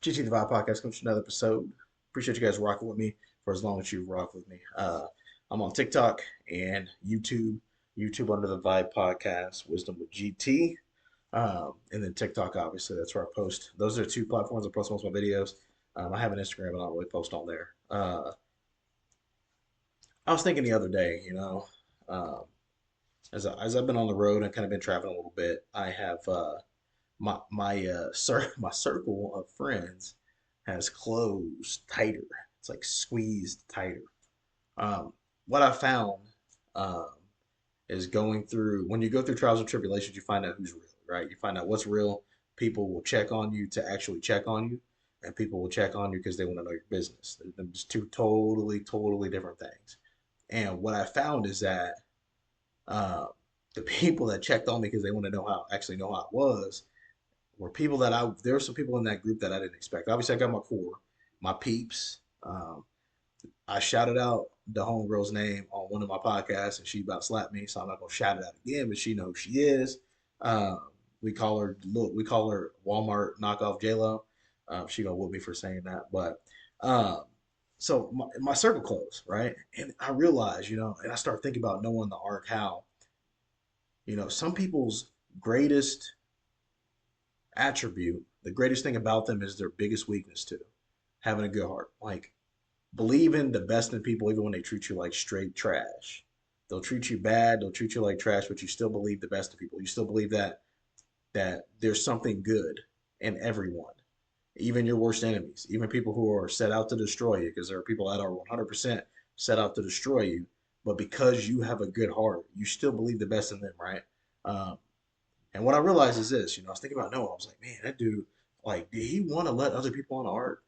GT the Vibe Podcast comes to another episode. Appreciate you guys rocking with me for as long as you rock with me. I'm on TikTok and YouTube. YouTube under the Vibe Podcast, Wisdom with GT. And then TikTok, obviously, that's where I post. Those are the two platforms I post most of my videos. I have an Instagram, but I don't really post on there. I was thinking the other day, um, as I've been on the road and kind of been traveling a little bit, I have my circle of friends has closed tighter. It's like squeezed tighter. Um, what I found um, is going through when you go through trials and tribulations, you find out who's real, right? You find out what's real. People will check on you to actually check on you, and people will check on you because they want to know your business. They're just two totally different things. And what I found is that uh, the people that checked on me because they want to know how it was were people that there were some people in that group that I didn't expect. Obviously, I got my core, my peeps. I shouted out the homegirl's name on one of my podcasts, and she about slapped me, so I'm not gonna shout it out again. But she knows who she is. Um, we call her Walmart knockoff J Lo. She gonna whoop me for saying that, but um, so my circle closed, right? And I realized, and I start thinking about knowing the arc how, some people's greatest attribute, the greatest thing about them is their biggest weakness too. Having a good heart. Like believing the best in people even when they treat you like straight trash. They'll treat you bad, they'll treat you like trash, but you still believe the best of people. You still believe that there's something good in everyone. Even your worst enemies, even people who are set out to destroy you, because there are people that are 100% set out to destroy you, but because you have a good heart, you still believe the best in them, right? Um, and what I realized is this, I was thinking about Noah. I was like, man, that dude, like, did he want to let other people on the ark?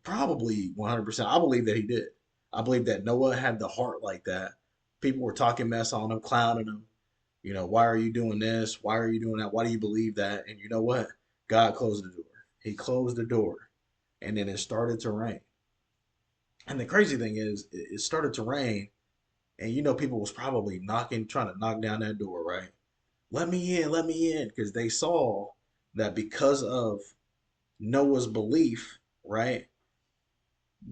Probably 100%. I believe that he did. I believe that Noah had the heart like that. People were talking mess on him, clowning him. Why are you doing this? Why are you doing that? Why do you believe that? And you know what? God closed the door. He closed the door, and then it started to rain. And the crazy thing is, it started to rain, and people was probably knocking, trying to knock down that door, right? Let me in, because they saw that because of Noah's belief, right,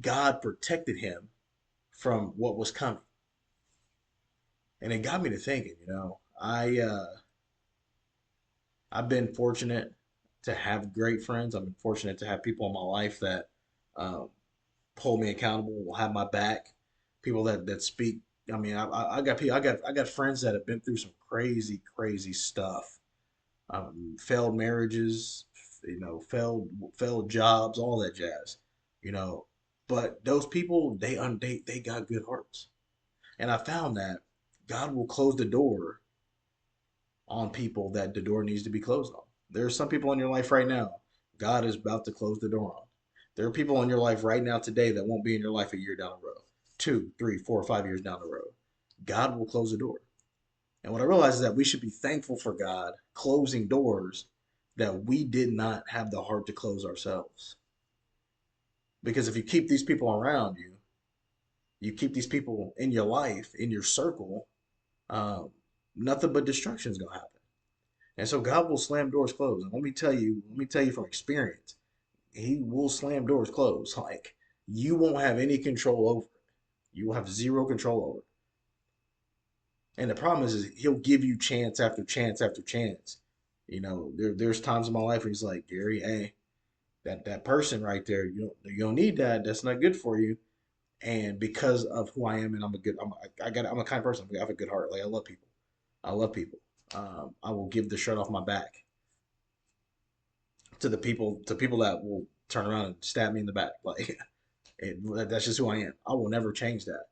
God protected him from what was coming. And it got me to thinking, I've been fortunate to have great friends. I've been fortunate to have people in my life that um, hold me accountable, will have my back. People that speak. I mean, I got people. I got friends that have been through some crazy stuff. Failed marriages, failed jobs, all that jazz. You know, but those people they got good hearts, and I found that God will close the door on people that the door needs to be closed on. There are some people in your life right now God is about to close the door on. There are people in your life right now today that won't be in your life a year down the road, 2, 3, 4, 5 years down the road. God will close the door. And what I realize is that we should be thankful for God closing doors that we did not have the heart to close ourselves. Because if you keep these people around you, you keep these people in your life, in your circle, um, nothing but destruction is going to happen. And so God will slam doors closed. And let me tell you from experience, He will slam doors closed. Like you won't have any control over it. You will have zero control over it. And the problem is He'll give you chance after chance after chance. There's times in my life where He's like, Gary, hey, that person right there, you don't need that. That's not good for you. And because of who I am, and I'm a kind of person. I have a good heart. Like I love people. I love people. I will give the shirt off my back to people that will turn around and stab me in the back. Like that's just who I am. I will never change that.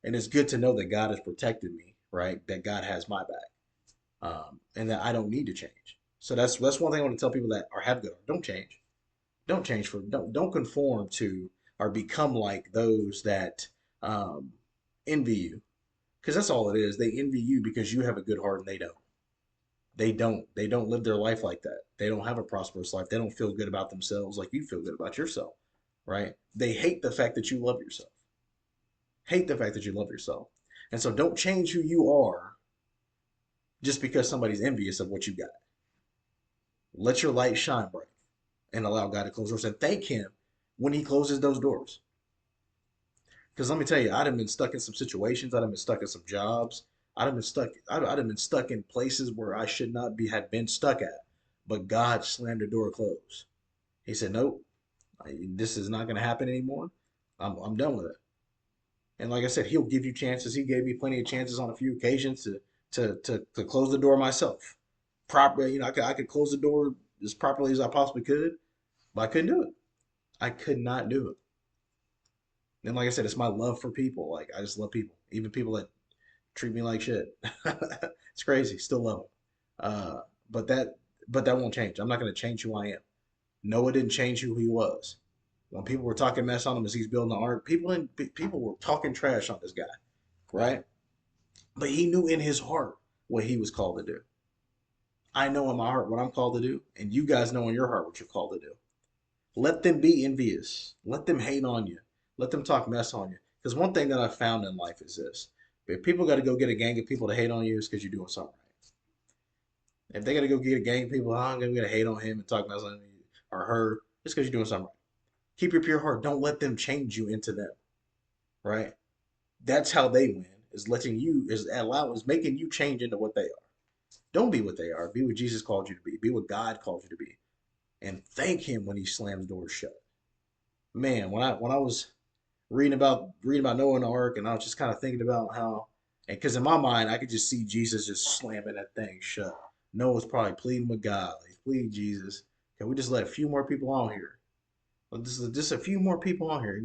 And it's good to know that God has protected me, right? That God has my back, and that I don't need to change. So that's one thing I want to tell people that are have good. Don't change. Don't change for don't conform to or become like those that um, envy you, because that's all it is. They envy you because you have a good heart and they don't. They don't live their life like that. They don't have a prosperous life. They don't feel good about themselves like you feel good about yourself, right? They hate the fact that you love yourself. Hate the fact that you love yourself. And so don't change who you are just because somebody's envious of what you got. Let your light shine bright. and allow God to close doors and thank Him when He closes those doors. Because let me tell you, I'd have been stuck in some situations. I'd have been stuck in some jobs. I'd have been stuck in places where I should not be had been stuck at. But God slammed the door closed. He said, "Nope, this is not going to happen anymore. I'm done with it." And like I said, He'll give you chances. He gave me plenty of chances on a few occasions to close the door myself. Proper, I could close the door as properly as I possibly could, but I couldn't do it. I could not do it. And like I said, it's my love for people. Like I just love people, even people that treat me like shit. It's crazy. Still love them. Uh, but that but that won't change. I'm not going to change who I am. Noah didn't change who he was. When people were talking mess on him as he's building the ark, people were talking trash on this guy, right? But he knew in his heart what he was called to do. I know in my heart what I'm called to do, and you guys know in your heart what you're called to do. Let them be envious. Let them hate on you. Let them talk mess on you. Because one thing that I've found in life is this: if people got to go get a gang of people to hate on you, it's because you're doing something right. If they got to go get a gang of people, oh, I'm going to hate on him and talk mess on you or her, it's because you're doing something right. Keep your pure heart. Don't let them change you into them, right? That's how they win. Is making you change into what they are. Don't be what they are. Be what Jesus called you to be. Be what God called you to be, and thank Him when He slams doors shut. Man, when I was reading about Noah and the ark, and I was just kind of thinking about how, and because in my mind I could just see Jesus just slamming that thing shut. Noah's probably pleading with God, like, please Jesus, can we just let a few more people on here? Well, just a few more people on here.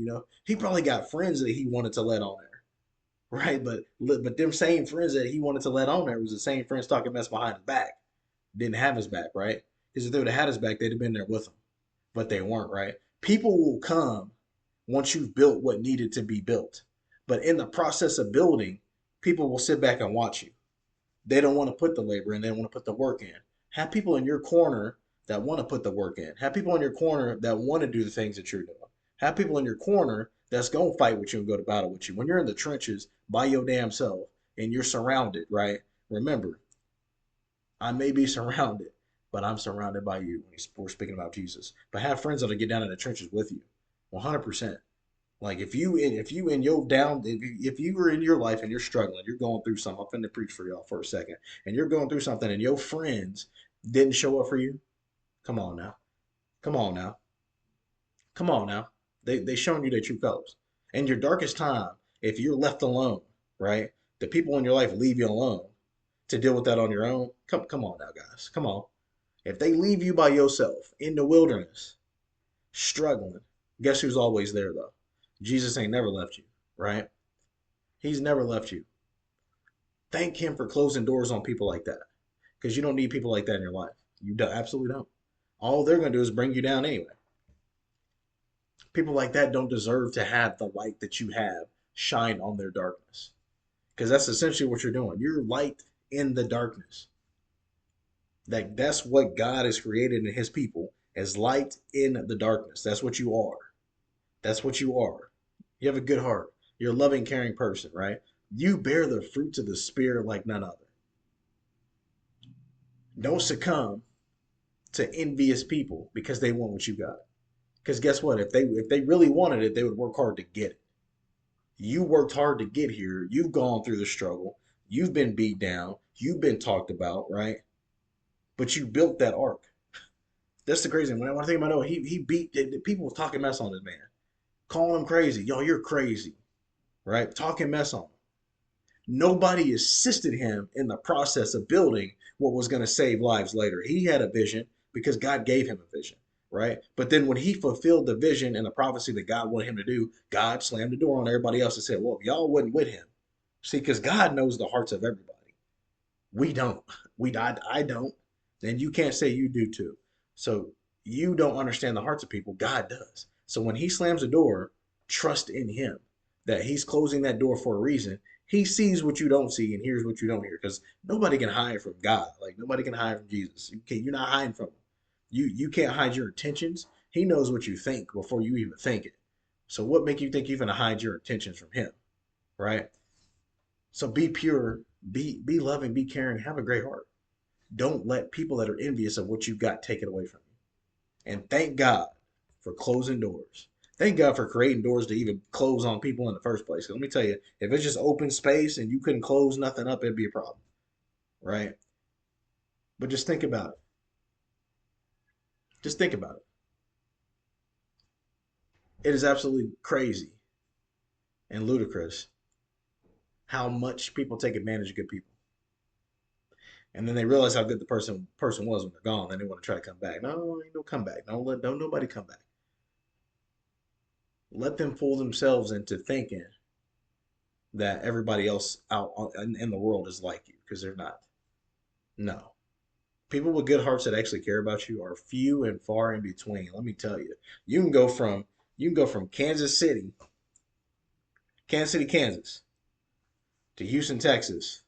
He probably got friends that he wanted to let on there, right? But them same friends that he wanted to let on there was the same friends talking mess behind his back. Didn't have his back, right? Because if they would have had his back, they'd have been there with him, but they weren't, right? People will come once you've built what needed to be built. But in the process of building, people will sit back and watch you. They don't want to put the labor in, they don't want to put the work in. Have people in your corner that want to put the work in. Have people in your corner that want to do the things that you're doing. Have people in your corner that's going to fight with you and go to battle with you. When you're in the trenches by your damn self and you're surrounded, right? Remember, I may be surrounded, but I'm surrounded by you when we're speaking about Jesus. But have friends that'll get down in the trenches with you, 100%. Like if you in your down if you were in your life and you're struggling, you're going through something. I'm finna preach for y'all for a second, and you're going through something, and your friends didn't show up for you. Come on now, come on now, come on now. They showing you their true colors. In your darkest time, if you're left alone, right? The people in your life leave you alone to deal with that on your own. Come on now, guys. Come on. If they leave you by yourself in the wilderness, struggling, guess who's always there though? Jesus ain't never left you, right? He's never left you. Thank Him for closing doors on people like that, because you don't need people like that in your life. You absolutely don't. All they're going to do is bring you down anyway. People like that don't deserve to have the light that you have shine on their darkness, because that's essentially what you're doing. You're light in the darkness. That's what God has created in His people as light in the darkness. That's what you are. That's what you are. You have a good heart. You're a loving, caring person, right? You bear the fruits of the Spirit like none other. Don't succumb to envious people because they want what you got. Because guess what? If they really wanted it, they would work hard to get it. You worked hard to get here. You've gone through the struggle. You've been beat down. You've been talked about, right? But you built that ark. That's the crazy thing. When I think about Noah, he beat people was talking mess on this man, calling him crazy. Yo, you're crazy, right? Talking mess on him. Nobody assisted him in the process of building what was going to save lives later. He had a vision because God gave him a vision, right? But then when he fulfilled the vision and the prophecy that God wanted him to do, God slammed the door on everybody else and said, well, if y'all wasn't with him, see, because God knows the hearts of everybody. We don't. I don't. Then you can't say you do too. So you don't understand the hearts of people. God does. So when He slams the door, trust in Him that He's closing that door for a reason. He sees what you don't see and hears what you don't hear. Because nobody can hide from God. Like nobody can hide from Jesus. You're not hiding from Him. You can't hide your intentions. He knows what you think before you even think it. So what make you think you're gonna hide your intentions from Him, right? So be pure, be loving, be caring, have a great heart. Don't let people that are envious of what you got take it away from you. And thank God for closing doors. Thank God for creating doors to even close on people in the first place. 'Cause let me tell you, if it's just open space and you couldn't close nothing up, it'd be a problem, right? But just think about it. Just think about it. It is absolutely crazy and ludicrous how much people take advantage of good people. And then they realize how good the person was when they're gone. Then they want to try to come back. No, ain't no come back. Don't nobody come back. Let them fool themselves into thinking that everybody else in the world is like you because they're not. No. People with good hearts that actually care about you are few and far in between. Let me tell you. You can go from Kansas City, Kansas, to Houston, Texas,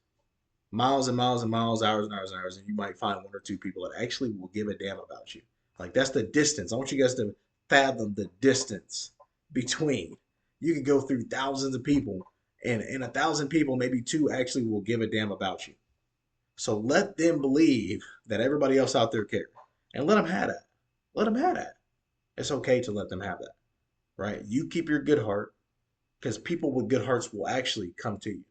miles and miles and miles, hours and hours and hours, and you might find one or two people that actually will give a damn about you. Like that's the distance. I want you guys to fathom the distance between. You could go through thousands of people, and in a thousand people, maybe two actually will give a damn about you. So let them believe that everybody else out there cares, and let them have that. Let them have that. It's okay to let them have that, right? You keep your good heart because people with good hearts will actually come to you.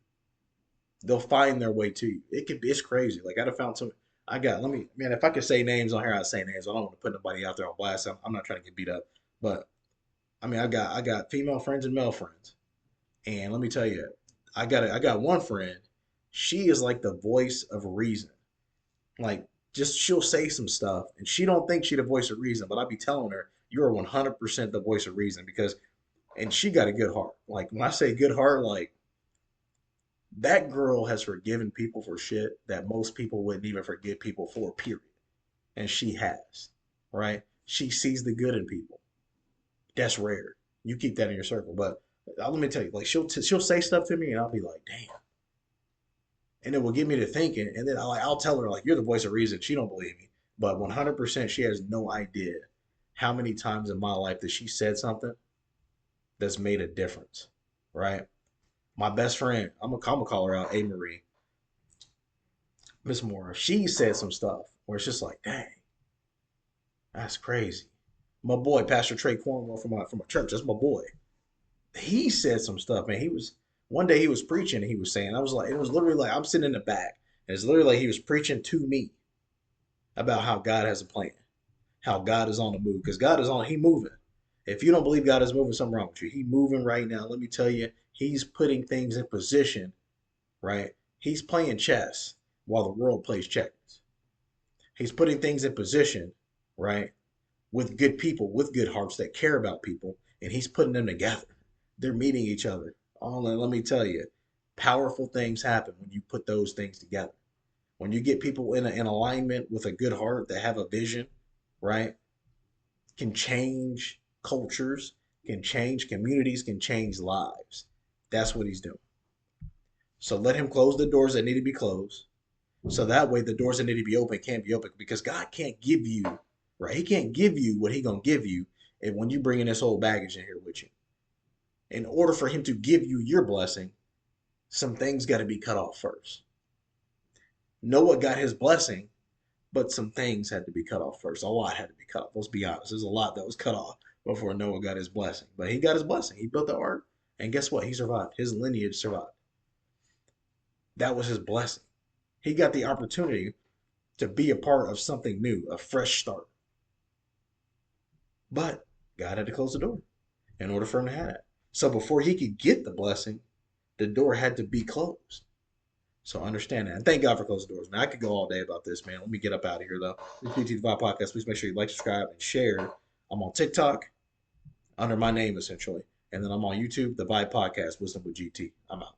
They'll find their way to you. It's crazy. Like I'd have found some. Let me, man, if I could say names on here, I'd say names. I don't want to put nobody out there on blast. I'm not trying to get beat up, but I mean, I got female friends and male friends, and let me tell you, I got one friend. She is like the voice of reason. Like, just she'll say some stuff, and she don't think she the voice of reason, but I be telling her you are 100% the voice of reason because, and she got a good heart. Like when I say good heart, like that girl has forgiven people for shit that most people wouldn't even forgive people for, period. And she has, right? She sees the good in people. That's rare. You keep that in your circle. But let me tell you, like she'll say stuff to me, and I'll be like, damn, and it will get me to thinking. And then I'll tell her like, you're the voice of reason. She don't believe me, but 100% she has no idea how many times in my life that she said something that's made a difference, right? My best friend, I'm gonna call her out, A Marie, Miss Moore. She said some stuff where it's just like, dang, that's crazy. My boy, Pastor Trey Cornwell from a church, that's my boy. He said some stuff, man. He was one day he was preaching, and he was saying, I was like, it was literally like I'm sitting in the back, and it's literally like he was preaching to me about how God has a plan, how God is on the move, because God is on, he moving. If you don't believe God is moving, something wrong with you. He moving right now. Let me tell you, he's putting things in position, right? He's playing chess while the world plays checkers. He's putting things in position, right? With good people, with good hearts that care about people, and he's putting them together. They're meeting each other. Oh, and let me tell you, powerful things happen when you put those things together. When you get people in alignment with a good heart that have a vision, right? Can change cultures, can change communities, can change lives. That's what he's doing. So let him close the doors that need to be closed. So that way the doors that need to be open can be open because God can't give you, right? He can't give you what he gonna give you and when you bring in this whole baggage in here with you. In order for him to give you your blessing, some things got to be cut off first. Noah got his blessing, but some things had to be cut off first. A lot had to be cut off. Let's be honest. There's a lot that was cut off before Noah got his blessing. But he got his blessing. He built the ark, and guess what? He survived. His lineage survived. That was his blessing. He got the opportunity to be a part of something new, a fresh start. But God had to close the door in order for him to have it. So before he could get the blessing, the door had to be closed. So understand that. And thank God for closing doors. Man, I could go all day about this, man. Let me get up out of here, though. This is PT Divide Podcast. Please make sure you like, subscribe, and share. I'm on TikTok under my name, essentially. And then I'm on YouTube, the Vibe Podcast, Wisdom with GT. I'm out.